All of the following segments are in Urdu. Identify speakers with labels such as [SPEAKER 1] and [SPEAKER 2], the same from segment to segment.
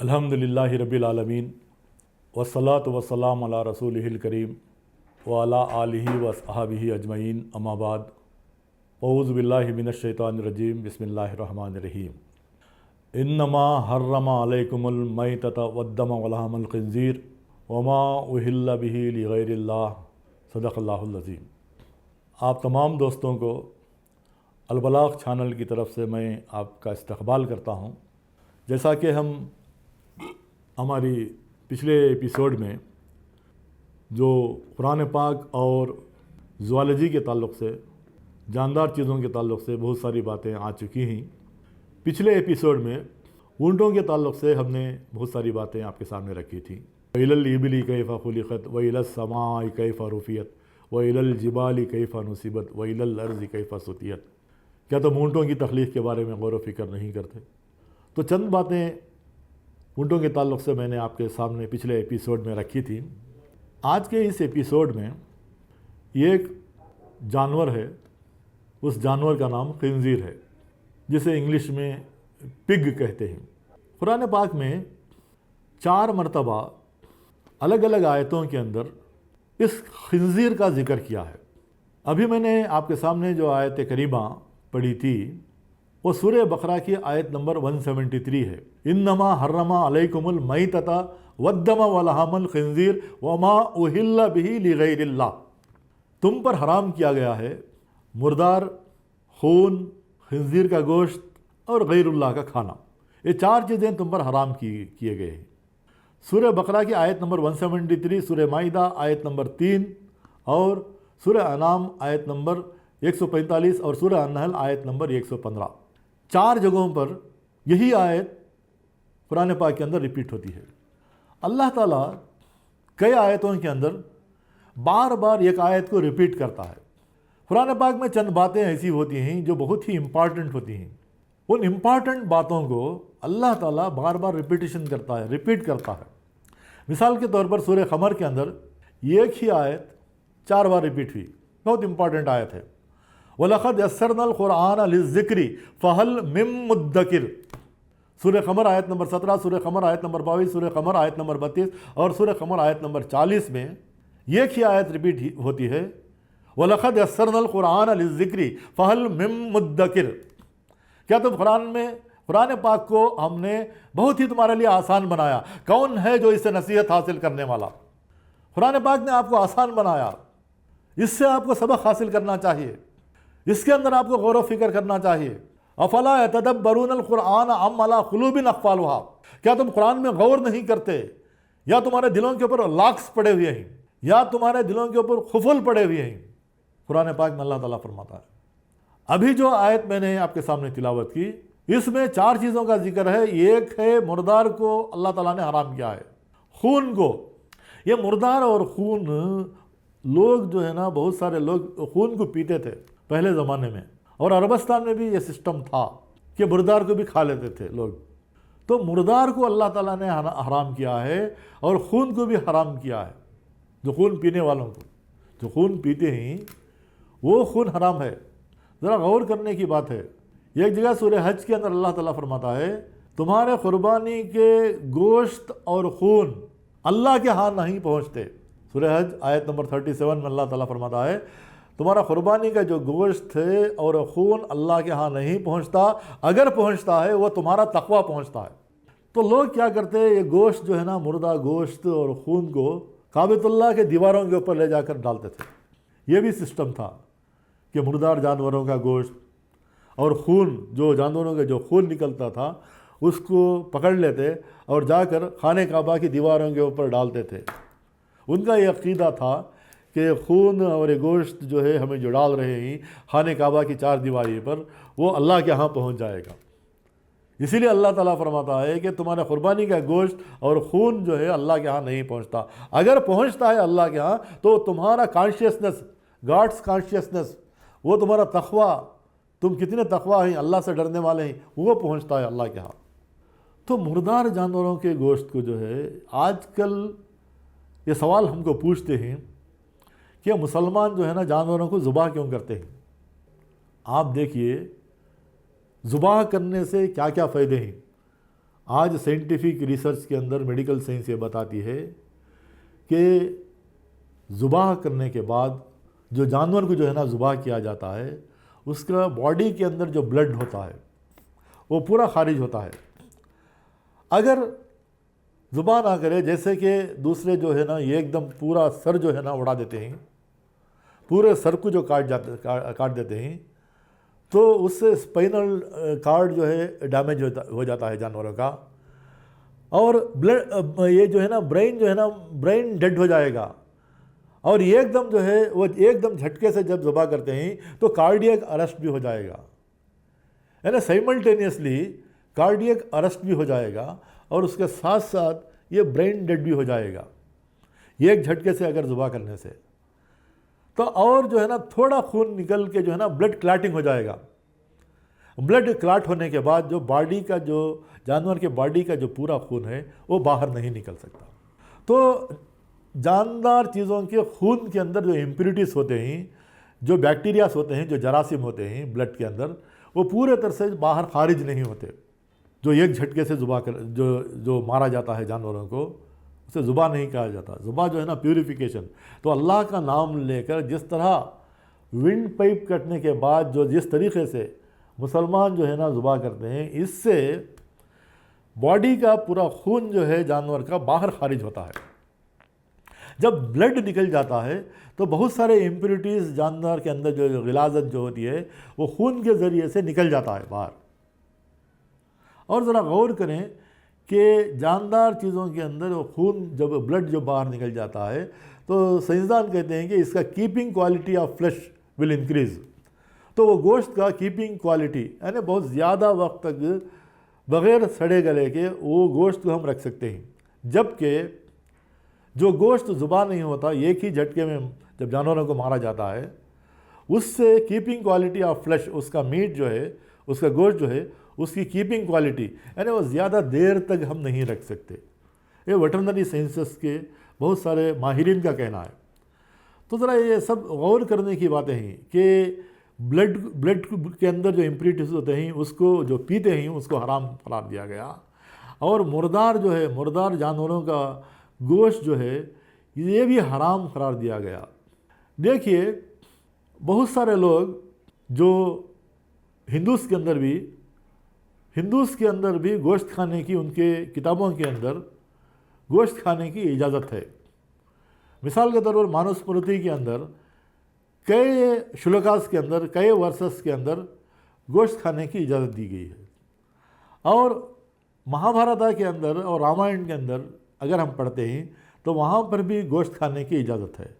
[SPEAKER 1] الحمدللہ رب العالمین والصلاۃ والسلام علی رسولہ الکریم وعلی آلہ واصحابہ اجمعین اما بعد اعوذ باللہ من الشیطان الرجیم بسم اللہ الرحمن الرحیم انما حرم علیکم المیتۃ والدم ولحم الخنزیر وما اہل بہ لغیر اللہ صدق اللہ العظیم۔ آپ تمام دوستوں کو البلاغ چینل کی طرف سے میں آپ کا استقبال کرتا ہوں۔ جیسا کہ ہماری پچھلے ایپیسوڈ میں جو قرآن پاک اور زوالوجی کے تعلق سے، جاندار چیزوں کے تعلق سے بہت ساری باتیں آ چکی ہیں، پچھلے ایپیسوڈ میں اونٹوں کے تعلق سے ہم نے بہت ساری باتیں آپ کے سامنے رکھی تھیں۔ وَإِلَى الْإِبِلِ كَيْفَ خُلِقَتْ وَإِلَى السَّمَاءِ كَيْفَ رُفِعَتْ وَإِلَى الْجِبَالِ كَيْفَ نُصِبَتْ وَإِلَى الْأَرْضِ كَيْفَ سُطِحَتْ۔ کیا تم اونٹوں کی تخلیق کے بارے میں غور و فکر نہیں کرتے؟ تو چند باتیں اونٹوں کے تعلق سے میں نے آپ کے سامنے پچھلے ایپیسوڈ میں رکھی تھی۔ آج کے اس ایپیسوڈ میں یہ ایک جانور ہے، اس جانور کا نام خنزیر ہے، جسے انگلش میں پگ کہتے ہیں۔ قرآن پاک میں 4 مرتبہ الگ الگ آیتوں کے اندر اس خنزیر کا ذکر کیا ہے۔ ابھی میں نے آپ کے سامنے جو آیت کریمہ پڑھی تھی وہ سورہ بقرہ کی آیت نمبر 173 ہے۔ انما حرم علیکم المیتۃ والدم ولحم الخنزیر وما اہل بہ لغیر اللہ۔ تم پر حرام کیا گیا ہے مردار، خون، خنزیر کا گوشت اور غیر اللہ کا کھانا۔ یہ 4 چیزیں تم پر حرام کیے گئے ہیں۔ سورہ بقرہ کی آیت نمبر 173، سورہ مائدہ آیت نمبر 3 اور سورہ انعام آیت نمبر 145 اور سورہ النحل آیت نمبر 115۔ 4 جگہوں پر یہی آیت قرآن پاک کے اندر ریپیٹ ہوتی ہے۔ اللہ تعالیٰ کئی آیتوں کے اندر بار بار ایک آیت کو ریپیٹ کرتا ہے۔ قرآن پاک میں چند باتیں ایسی ہوتی ہیں جو بہت ہی امپارٹنٹ ہوتی ہیں۔ ان امپارٹنٹ باتوں کو اللہ تعالیٰ بار بار ریپیٹ کرتا ہے۔ مثال کے طور پر سورہ قمر کے اندر ایک ہی آیت 4 بار ریپیٹ ہوئی، بہت امپارٹنٹ آیت ہے۔ وَلَقَدْ يَسَّرْنَا الْقُرْآنَ لِلذِّكْرِ فَهَلْ مِن مُدَّكِرٍ۔ سورہ قمر آیت نمبر 17، سورہ قمر آیت نمبر 22، سورہ قمر آیت نمبر 32 اور سورہ قمر آیت نمبر 40 میں ایک ہی آیت ریپیٹ ہوتی ہے، وَلَقَدْ يَسَّرْنَا الْقُرْآنَ لِلذِّكْرِ فَهَلْ مِن مُدَّكِرٍ۔ کیا تم قرآن پاک کو ہم نے بہت ہی تمہارے لیے آسان بنایا؟ کون ہے جو اس سے نصیحت حاصل کرنے والا؟ قرآن پاک نے آپ کو آسان بنایا، اس سے آپ کو سبق حاصل کرنا چاہیے، اس کے اندر آپ کو غور و فکر کرنا چاہیے۔ افلا یتدبرون القرآن ام علی قلوب اقفالها۔ کیا تم قرآن میں غور نہیں کرتے، یا تمہارے دلوں کے اوپر لاکس پڑے ہوئے ہیں، یا تمہارے دلوں کے اوپر قفل پڑے ہوئے ہیں؟ قرآن پاک میں اللہ تعالیٰ فرماتا ہے۔ ابھی جو آیت میں نے آپ کے سامنے تلاوت کی، اس میں 4 چیزوں کا ذکر ہے۔ ایک ہے مردار کو اللہ تعالیٰ نے حرام کیا ہے، خون کو۔ یہ مردار اور خون، لوگ جو ہے نا، بہت سارے لوگ خون کو پیتے تھے پہلے زمانے میں، اور عربستان میں بھی یہ سسٹم تھا کہ مردار کو بھی کھا لیتے تھے لوگ۔ تو مردار کو اللہ تعالیٰ نے حرام کیا ہے، اور خون کو بھی حرام کیا ہے۔ جو خون پینے والوں کو، جو خون پیتے ہیں، وہ خون حرام ہے۔ ذرا غور کرنے کی بات ہے۔ ایک جگہ سورہ حج کے اندر اللہ تعالیٰ فرماتا ہے تمہارے قربانی کے گوشت اور خون اللہ کے ہاں نہیں پہنچتے۔ سورہ حج آیت نمبر 37 میں اللہ تعالیٰ فرماتا ہے تمہارا قربانی کا جو گوشت ہے اور خون اللہ کے ہاں نہیں پہنچتا، اگر پہنچتا ہے وہ تمہارا تقویٰ پہنچتا ہے۔ تو لوگ کیا کرتے ہیں، یہ گوشت جو ہے نا، مردہ گوشت اور خون کو کعبۃ اللہ کے دیواروں کے اوپر لے جا کر ڈالتے تھے۔ یہ بھی سسٹم تھا کہ مردار جانوروں کا گوشت اور خون، جو جانوروں کا جو خون نکلتا تھا، اس کو پکڑ لیتے اور جا کر خانہ کعبہ کی دیواروں کے اوپر ڈالتے تھے۔ ان کا یہ عقیدہ تھا کہ خون اور یہ گوشت جو ہے ہمیں جو ڈال رہے ہیں خانہ کعبہ کی 4 دیواری پر، وہ اللہ کے ہاں پہنچ جائے گا۔ اسی لیے اللہ تعالیٰ فرماتا ہے کہ تمہارے قربانی کا گوشت اور خون جو ہے اللہ کے ہاں نہیں پہنچتا، اگر پہنچتا ہے اللہ کے ہاں تو تمہارا کانشیسنس، گاڈس کانشیسنس، وہ تمہارا تقویٰ، تم کتنے تقویٰ ہیں، اللہ سے ڈرنے والے ہیں، وہ پہنچتا ہے اللہ کے ہاں۔ تو مردار جانوروں کے گوشت کو جو ہے، آج کل یہ سوال ہم کو پوچھتے ہیں کہ مسلمان جو ہے نا جانوروں کو ذبح کیوں کرتے ہیں؟ آپ دیکھیے ذبح کرنے سے کیا کیا فائدے ہیں۔ آج سائنٹیفک ریسرچ کے اندر میڈیکل سائنس یہ بتاتی ہے کہ ذبح کرنے کے بعد جو جانور کو جو ہے نا ذبح کیا جاتا ہے اس کا باڈی کے اندر جو بلڈ ہوتا ہے وہ پورا خارج ہوتا ہے. اگر ذبح نہ کرے، جیسے کہ دوسرے جو ہے نا یہ ایک دم پورا سر جو ہے نا اڑا دیتے ہیں، پورے سر کو جو کاٹ دیتے ہیں، تو اس سے اسپائنل کارڈ جو ہے ڈیمیج ہو جاتا ہے جانوروں کا، اور یہ جو ہے نا برین ڈیڈ ہو جائے گا. اور ایک دم جو ہے وہ ایک دم جھٹکے سے جب ذبح کرتے ہیں تو کارڈیک ارسٹ بھی ہو جائے گا، یعنی سائملٹینیسلی کارڈیک ارسٹ بھی ہو جائے گا اور اس کے ساتھ ساتھ یہ برین ڈیڈ بھی ہو جائے گا ایک جھٹکے سے اگر ذبح کرنے سے. تو اور جو ہے نا تھوڑا خون نکل کے جو ہے نا بلڈ کلاٹنگ ہو جائے گا. بلڈ کلاٹ ہونے کے بعد جو باڈی کا جو جانور کے باڈی کا جو پورا خون ہے وہ باہر نہیں نکل سکتا. تو جاندار چیزوں کے خون کے اندر جو امپیورٹیز ہوتے ہیں، جو بیکٹیریاز ہوتے ہیں، جو جراثیم ہوتے ہیں بلڈ کے اندر، وہ پورے طرح سے باہر خارج نہیں ہوتے. جو ایک جھٹکے سے ذبح جو مارا جاتا ہے جانوروں کو، اسے ذبح نہیں کہا جاتا. ذبح جو ہے نا پیوریفیکیشن. تو اللہ کا نام لے کر جس طرح ونڈ پائپ کٹنے کے بعد جس طریقے سے مسلمان جو ہے نا ذبح کرتے ہیں، اس سے باڈی کا پورا خون جو ہے جانور کا باہر خارج ہوتا ہے. جب بلڈ نکل جاتا ہے تو بہت سارے امپیورٹیز جانور کے اندر جو غلاظت جو ہوتی ہے وہ خون کے ذریعے سے نکل جاتا ہے باہر. اور ذرا غور کریں کہ جاندار چیزوں کے اندر وہ خون جب بلڈ جو باہر نکل جاتا ہے تو سائنسدان کہتے ہیں کہ اس کا keeping quality of flesh will increase. تو وہ گوشت کا کیپنگ کوالٹی، یعنی بہت زیادہ وقت تک بغیر سڑے گلے کے وہ گوشت کو ہم رکھ سکتے ہیں. جبکہ جو گوشت ذبح نہیں ہوتا، ایک ہی جھٹکے میں جب جانوروں کو مارا جاتا ہے، اس سے کیپنگ کوالٹی آف فلیش، اس کا میٹ جو ہے، اس کا گوشت جو ہے، اس کی کیپنگ کوالٹی یعنی وہ زیادہ دیر تک ہم نہیں رکھ سکتے. یہ ویٹرنری سائنسز کے بہت سارے ماہرین کا کہنا ہے. تو ذرا یہ سب غور کرنے کی باتیں ہیں کہ بلڈ کے اندر جو امپیورٹیز ہوتے ہیں اس کو جو پیتے ہیں اس کو حرام قرار دیا گیا. اور مردار جانوروں کا گوشت جو ہے یہ بھی حرام قرار دیا گیا. دیکھیے بہت سارے لوگ جو ہندوز کے اندر بھی گوشت کھانے کی، ان کے کتابوں کے اندر گوشت کھانے کی اجازت ہے. مثال کے طور پر مانوسمرتی کے اندر کئی شلوکاس کے اندر، کئی ورسز کے اندر گوشت کھانے کی اجازت دی گئی ہے. اور مہابھارتا کے اندر اور رامائن کے اندر اگر ہم پڑھتے ہیں تو وہاں پر بھی گوشت کھانے کی اجازت ہے.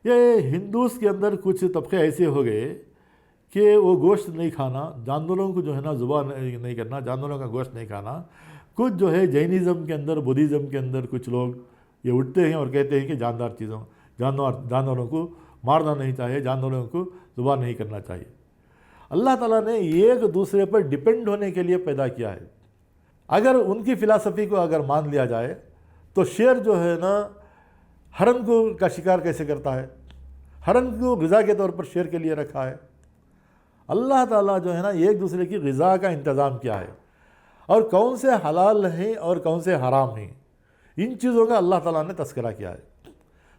[SPEAKER 1] یہ ہندوز کے اندر کچھ طبقے ایسے ہو گئے کہ وہ گوشت نہیں کھانا، جانوروں کو جو ہے نا ذبح نہیں کرنا، جانوروں کا گوشت نہیں کھانا. کچھ جو ہے جینزم کے اندر، بدھزم کے اندر کچھ لوگ یہ اٹھتے ہیں اور کہتے ہیں کہ جانوروں کو مارنا نہیں چاہیے، جانوروں کو ذبح نہیں کرنا چاہیے. اللہ تعالیٰ نے ایک دوسرے پر ڈیپینڈ ہونے کے لیے پیدا کیا ہے. اگر ان کی فلسفی کو اگر مان لیا جائے تو شیر جو ہے نا ہرن کا شکار کیسے کرتا ہے؟ ہرن کو غذا کے طور پر شیر کے لیے رکھا ہے. اللہ تعالیٰ جو ہے نا ایک دوسرے کی غذا کا انتظام کیا ہے، اور کون سے حلال ہیں اور کون سے حرام ہیں، ان چیزوں کا اللہ تعالیٰ نے تذکرہ کیا ہے.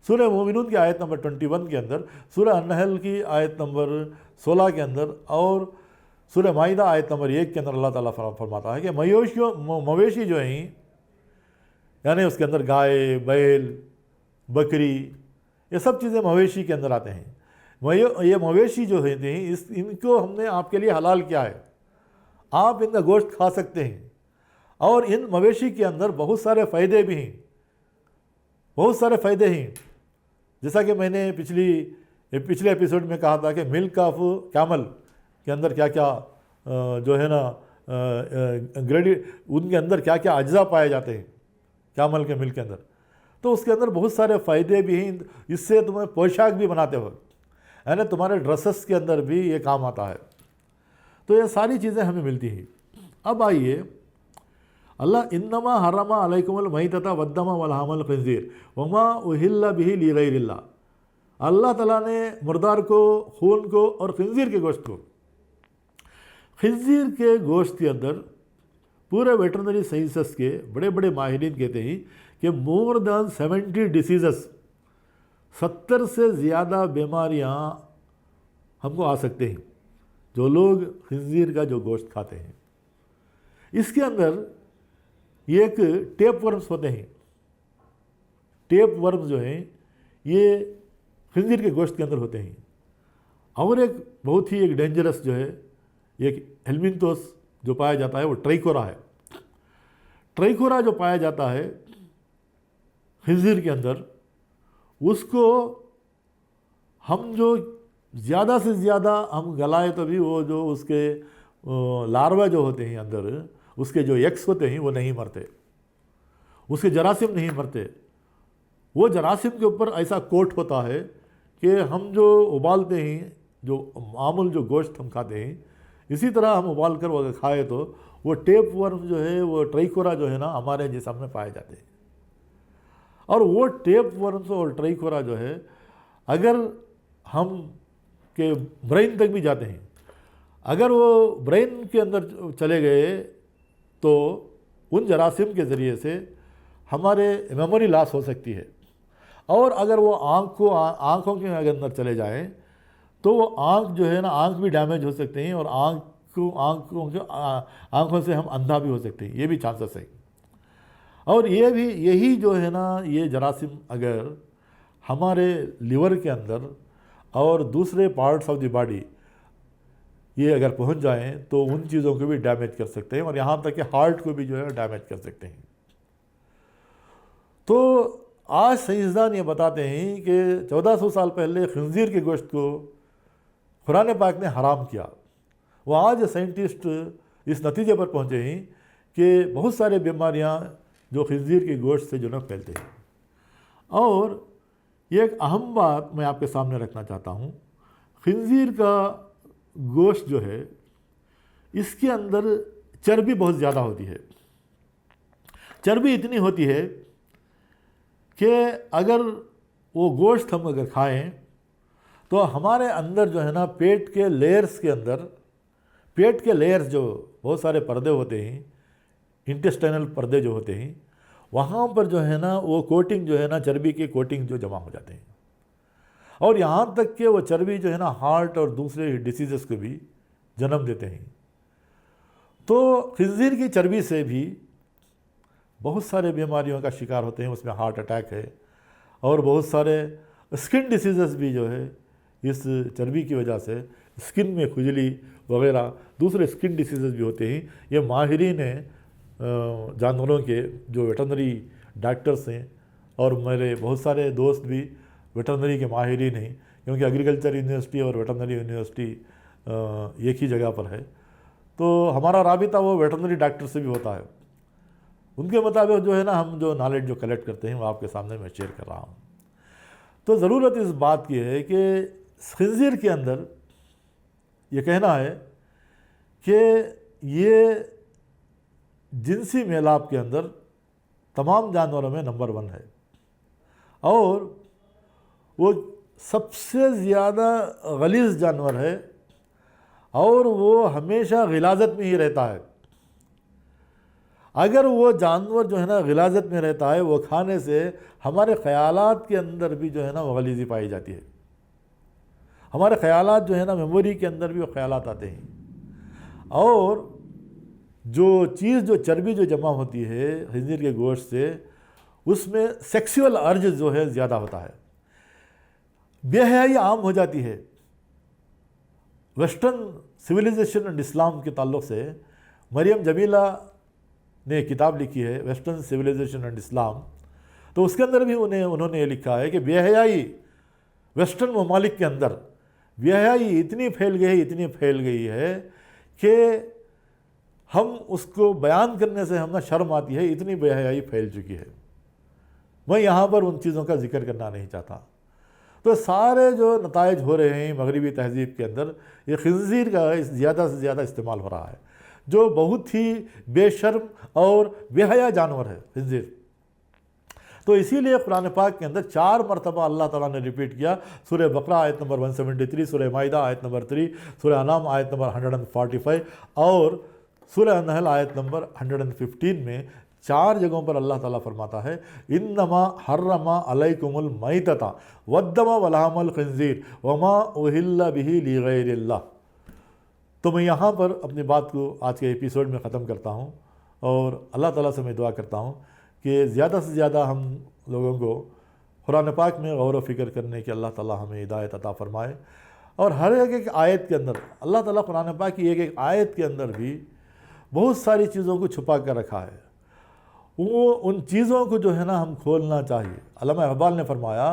[SPEAKER 1] سورہ مومنون کی آیت نمبر 21 کے اندر، سورہ النحل کی آیت نمبر 16 کے اندر، اور سورہ مائدہ آیت نمبر 1 کے اندر اللہ تعالیٰ فرماتا ہے کہ مویشی جو ہیں، یعنی اس کے اندر گائے، بیل، بکری، یہ سب چیزیں مویشی کے اندر آتے ہیں. یہ مویشی جو ہوتے ہیں ان کو ہم نے آپ کے لیے حلال کیا ہے، آپ ان کا گوشت کھا سکتے ہیں. اور ان مویشی کے اندر بہت سارے فائدے بھی ہیں، بہت سارے فائدے ہیں. جیسا کہ میں نے پچھلے ایپیسوڈ میں کہا تھا کہ ملک آف کیمل کے اندر کیا کیا جو ہے نا ان کے اندر کیا کیا اجزاء پائے جاتے ہیں کیمل کے ملک کے اندر. تو اس کے اندر بہت سارے فائدے بھی ہیں. اس سے تمہیں پوشاک بھی بناتے ہو، یعنی تمہارے ڈریسز کے اندر بھی یہ کام آتا ہے. تو یہ ساری چیزیں ہمیں ملتی ہیں. اب آئیے، اللہ انما حرم علیکم المیتۃ والدم ولحم الخنزیر وما اہل بہ لغیر اللہ. اللہ تعالیٰ نے مردار کو، خون کو اور خنزیر کے گوشت کو، خنزیر کے گوشت کے اندر پورے ویٹرنری سائنسز کے بڑے بڑے ماہرین کہتے ہیں کہ مور دین 70 ڈیسیزز، 70 سے زیادہ بیماریاں ہم کو آ سکتے ہیں جو لوگ خنزیر کا جو گوشت کھاتے ہیں۔ اس کے اندر یہ ایک ٹیپ ورمز ہوتے ہیں، ٹیپ ورمز جو ہیں یہ خنزیر کے گوشت کے اندر ہوتے ہیں، اور ایک بہت ہی ایک ڈینجرس جو ہے ایک ہیلمنتھوس جو پایا جاتا ہے وہ ٹرائکورا ہے۔ ٹرائکورا جو پایا جاتا ہے خنزیر کے اندر، اس کو ہم جو زیادہ سے زیادہ ہم گلائے تو بھی وہ جو اس کے لاروا جو ہوتے ہیں اندر، اس کے جو ایکس ہوتے ہیں وہ نہیں مرتے، اس کے جراثیم نہیں مرتے۔ وہ جراثیم کے اوپر ایسا کوٹ ہوتا ہے کہ ہم جو ابالتے ہیں، جو معمول جو گوشت ہم کھاتے ہیں، اسی طرح ہم ابال کر اگر کھائے تو وہ ٹیپ ورم جو ہے، وہ ٹرائکورا جو ہے نا، ہمارے جسم میں پائے جاتے ہیں۔ اور وہ ٹیپ ورمز اور ٹرائکورا جو ہے اگر ہم کے برین تک بھی جاتے ہیں، اگر وہ برین کے اندر چلے گئے تو ان جراثیم کے ذریعے سے ہمارے میموری لاس ہو سکتی ہے، اور اگر وہ آنکھوں کے اندر چلے جائیں تو وہ آنکھ جو ہے نا، آنکھ بھی ڈیمیج ہو سکتے ہیں، اور آنکھوں سے ہم اندھا بھی ہو سکتے ہیں، یہ بھی چانسز ہیں۔ اور یہی جو ہے نا، یہ جراثیم اگر ہمارے لیور کے اندر اور دوسرے پارٹس آف دی باڈی یہ اگر پہنچ جائیں تو ان چیزوں کو بھی ڈیمیج کر سکتے ہیں، اور یہاں تک کہ ہارٹ کو بھی جو ہے ڈیمیج کر سکتے ہیں۔ تو آج سائنسدان یہ بتاتے ہیں کہ 1400 سال پہلے خنزیر کے گوشت کو قرآن پاک نے حرام کیا۔ وہ آج سائنٹسٹ اس نتیجے پر پہنچے ہیں کہ بہت سارے بیماریاں جو خنزیر کے گوشت سے جو ہے پھیلتے ہیں۔ اور یہ ایک اہم بات میں آپ کے سامنے رکھنا چاہتا ہوں، خنزیر کا گوشت جو ہے اس کے اندر چربی بہت زیادہ ہوتی ہے۔ چربی اتنی ہوتی ہے کہ اگر وہ گوشت ہم اگر کھائیں تو ہمارے اندر جو ہے نا، پیٹ کے لیئرز کے اندر، پیٹ کے لیئرز جو بہت سارے پردے ہوتے ہیں، انٹسٹائنل پردے جو ہوتے ہیں، وہاں پر جو ہے نا وہ کوٹنگ جو ہے نا، چربی کی کوٹنگ جو جمع ہو جاتے ہیں، اور یہاں تک کہ وہ چربی جو ہے نا ہارٹ اور دوسرے ڈیسیزز کو بھی جنم دیتے ہیں۔ تو خنزیر کی چربی سے بھی بہت سارے بیماریوں کا شکار ہوتے ہیں، اس میں ہارٹ اٹیک ہے، اور بہت سارے اسکن ڈیسیزز بھی جو ہے اس چربی کی وجہ سے، اسکن میں کھجلی وغیرہ دوسرے اسکن ڈیسیزز بھی ہوتے ہیں۔ یہ ماہرین ہیں جانوروں کے، جو ویٹرنری ڈاکٹرز ہیں، اور میرے بہت سارے دوست بھی ویٹرنری کے ماہرین ہیں، کیونکہ ایگریکلچر یونیورسٹی اور ویٹرنری یونیورسٹی ایک ہی جگہ پر ہے، تو ہمارا رابطہ وہ ویٹرنری ڈاکٹر سے بھی ہوتا ہے۔ ان کے مطابق جو ہے نا، ہم جو نالج جو کلیکٹ کرتے ہیں وہ آپ کے سامنے میں شیئر کر رہا ہوں۔ تو ضرورت اس بات کی ہے کہ خنزیر کے اندر یہ کہنا ہے کہ یہ جنسی میلاب کے اندر تمام جانوروں میں نمبر 1 ہے، اور وہ سب سے زیادہ غلیظ جانور ہے، اور وہ ہمیشہ غلاظت میں ہی رہتا ہے۔ اگر وہ جانور جو ہے نا غلاظت میں رہتا ہے، وہ کھانے سے ہمارے خیالات کے اندر بھی جو ہے نا وہ غلیظی پائی جاتی ہے، ہمارے خیالات جو ہے نا میموری کے اندر بھی وہ خیالات آتے ہیں، اور جو چیز جو چربی جو جمع ہوتی ہے خنزیر کے گوشت سے، اس میں سیکسول ارج جو ہے زیادہ ہوتا ہے، بے حیائی عام ہو جاتی ہے۔ ویسٹرن سویلائزیشن اینڈ اسلام کے تعلق سے مریم جمیلہ نے کتاب لکھی ہے، ویسٹرن سویلائزیشن اینڈ اسلام، تو اس کے اندر بھی انہوں نے یہ لکھا ہے کہ بے حیائی ویسٹرن ممالک کے اندر بے حیائی اتنی پھیل گئی ہے کہ ہم اس کو بیان کرنے سے ہمیں شرم آتی ہے، اتنی بے حیائی پھیل چکی ہے۔ میں یہاں پر ان چیزوں کا ذکر کرنا نہیں چاہتا۔ تو سارے جو نتائج ہو رہے ہیں مغربی تہذیب کے اندر، یہ خنزیر کا زیادہ سے زیادہ استعمال ہو رہا ہے، جو بہت ہی بے شرم اور بے حیا جانور ہے خنزیر۔ تو اسی لیے قرآن پاک کے اندر 4 مرتبہ اللہ تعالیٰ نے ریپیٹ کیا، سورہ بقرہ آیت نمبر 173، سورہ مائدہ آیت نمبر 3، سورہ انعام آیت نمبر 145، اور سورہ النحل آیت نمبر 115 میں 4 جگہوں پر اللہ تعالیٰ فرماتا ہے انما حرم علیکم المیتۃ والدم ولحم الخنزیر وما اہل بہ لغیر اللہ۔ تو میں یہاں پر اپنی بات کو آج کے ایپیسوڈ میں ختم کرتا ہوں، اور اللہ تعالیٰ سے میں دعا کرتا ہوں کہ زیادہ سے زیادہ ہم لوگوں کو قرآن پاک میں غور و فکر کرنے کی اللہ تعالیٰ ہمیں ہدایت عطا فرمائے، اور ہر ایک آیت کے اندر اللہ تعالیٰ قرآن پاک کی ایک آیت کے اندر بھی بہت ساری چیزوں کو چھپا کر رکھا ہے، وہ ان چیزوں کو جو ہے نا ہم کھولنا چاہیے۔ علامہ اقبال نے فرمایا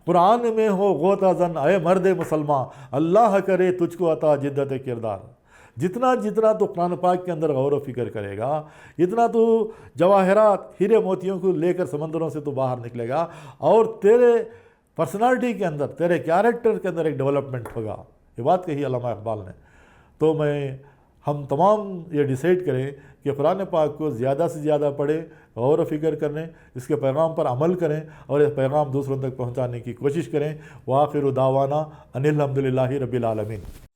[SPEAKER 1] قرآن میں ہو غوطہ زن اے مرد مسلمان، اللہ کرے تجھ کو عطا جدت کردار۔ جتنا تو قرآن پاک کے اندر غور و فکر کرے گا، اتنا تو جواہرات ہیرے موتیوں کو لے کر سمندروں سے تو باہر نکلے گا، اور تیرے پرسنالٹی کے اندر، تیرے کیریکٹر کے اندر ایک ڈیولپمنٹ ہوگا۔ یہ بات کہی علامہ اقبال نے۔ تو ہم تمام یہ ڈیسائیڈ کریں کہ قرآن پاک کو زیادہ سے زیادہ پڑھیں، غور و فکر کریں، اس کے پیغام پر عمل کریں، اور یہ پیغام دوسروں تک پہنچانے کی کوشش کریں۔ وآخر دعوانا ان الحمد للہ رب العالمین۔